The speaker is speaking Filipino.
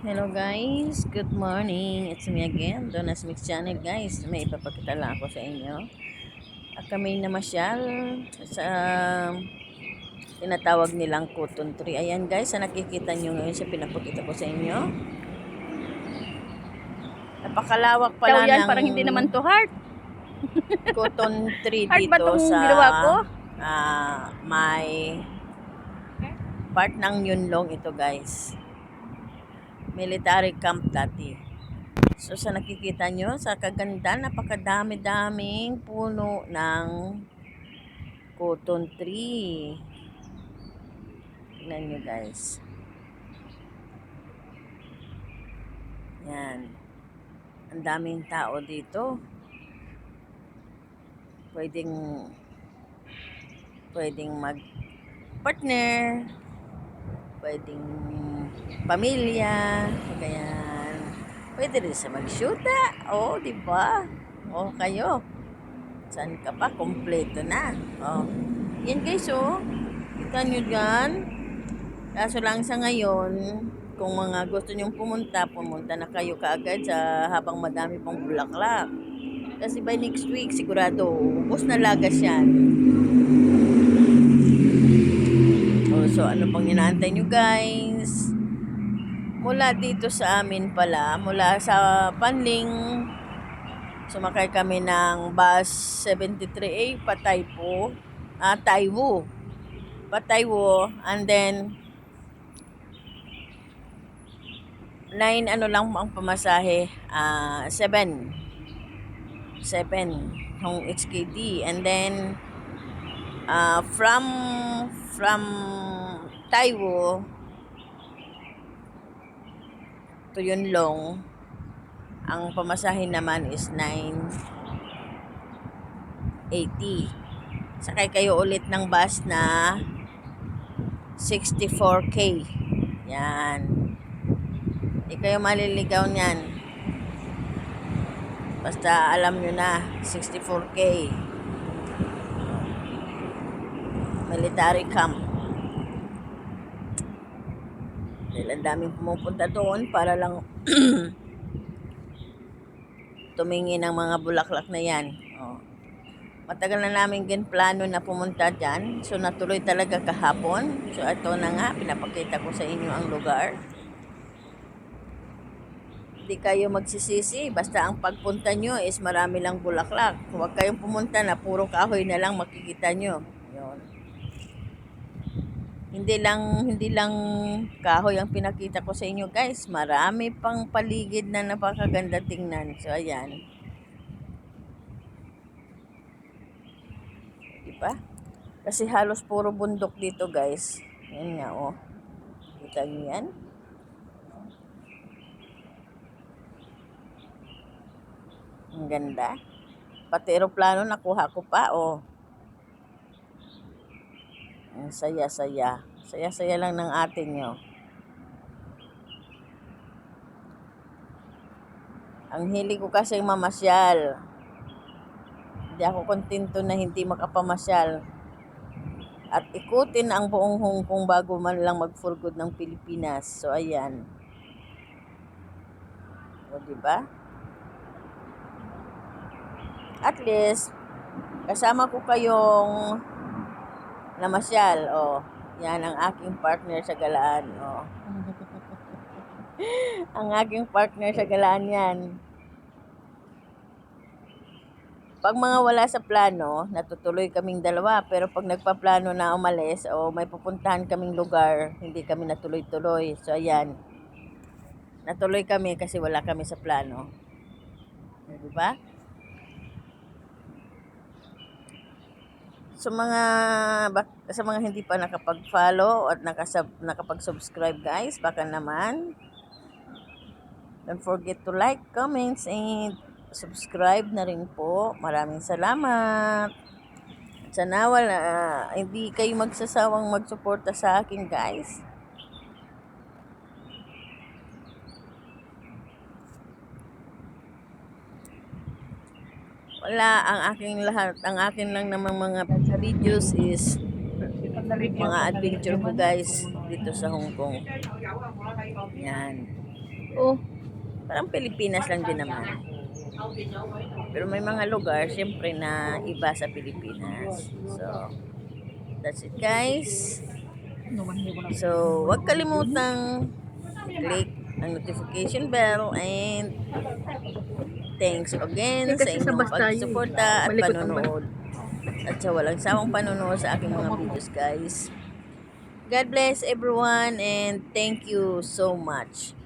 Hello guys, good morning. It's me again, Dona's Mix Channel guys. May ipapakita lang ako sa inyo. At kami namasyal sa tinatawag nilang cotton tree. Ayan guys, sa nakikita nyo ngayon sa pinapakita ko sa inyo. Napakalawak Daw pala yan, ng parang hindi naman to heart. cotton tree Heart ba dito tong sa ginawa ko? may part ng Yunlong ito guys. Military camp dati. So sa nakikita nyo, sa kaganda, napakadami-daming puno ng cotton tree. Tingnan nyo guys. Yan. Ang daming tao dito. Pwedeng mag-partner, pwedeng pamilya, ganyan. Pwede rin sa mag-shoota. Oh, di ba? Oh, kayo. Saan ka pa? Kompleto na. Oh. Yan guys, oh. Kita nyo dyan. Kaso lang sa ngayon, kung mga gusto nyong pumunta na kayo kaagad sa habang madami pang bulaklak. Kasi by next week, sigurado, ubos na lagas yan. Oh, so, ano pang inaantay nyo guys? Mula dito sa amin pala, mula sa Panling, sumakay kami ng bus 73A, Pataywo, and then 9 ano lang ang pamasahe, 7 hong HKD, and then from Taiwo to Yunlong, ang pamasahe naman is 980. Sakay kayo ulit ng bus na 64K. Yan. Hindi kayo maliligaw niyan. Basta alam nyo na, 64K. Military camp. Dahil ang daming pumupunta doon para lang tumingin ng mga bulaklak na yan. Oh. Matagal na namin plano na pumunta dyan. So natuloy talaga kahapon. So ito na nga, pinapakita ko sa inyo ang lugar. Hindi kayo magsisisi. Basta ang pagpunta nyo is marami lang bulaklak. Huwag kayong pumunta na puro kahoy na lang makikita nyo. Yun. Hindi lang kahoy ang pinakita ko sa inyo guys. Marami pang paligid na napakaganda tingnan. So ayan. Diba? Kasi halos puro bundok dito guys. Yan nga oh. Kita nyo yan? Ang ganda. Pati aeroplano nakuha ko pa oh. Ang saya-saya. Saya-saya lang ng atin nyo. Ang hilig ko kasi mamasyal. Hindi ako kontento na hindi makapamasyal. At ikutin ang buong Hong Kong bago man lang mag-for good ng Pilipinas. So, ayan. O, diba? At least, kasama ko kayong namasyal. O, yan ang aking partner sa galaan. O. Ang aking partner sa galaan yan. Pag mga wala sa plano, natutuloy kaming dalawa. Pero pag nagpaplano na umalis o may pupuntahan kaming lugar, hindi kami natuloy-tuloy. So, ayan. Natuloy kami kasi wala kami sa plano. Diba? Sa mga hindi pa nakapag-follow at nakapag-subscribe guys, baka naman. Don't forget to like, comments, and subscribe na rin po. Maraming salamat. Sana hindi kayo magsasawang magsuporta sa akin guys. Wala, ang akin lang namang mga videos is mga adventure ko guys dito sa Hong Kong. Yan. Oh, Parang Pilipinas lang din naman. Pero may mga lugar, syempre, na iba sa Pilipinas. So, that's it guys. So, huwag kalimutang click ang notification bell and thanks again sa kasi sa inyong basta pagsuporta at malikot ang panonood. At sa walang sawang panonood sa aking mga videos guys. God bless everyone and thank you so much.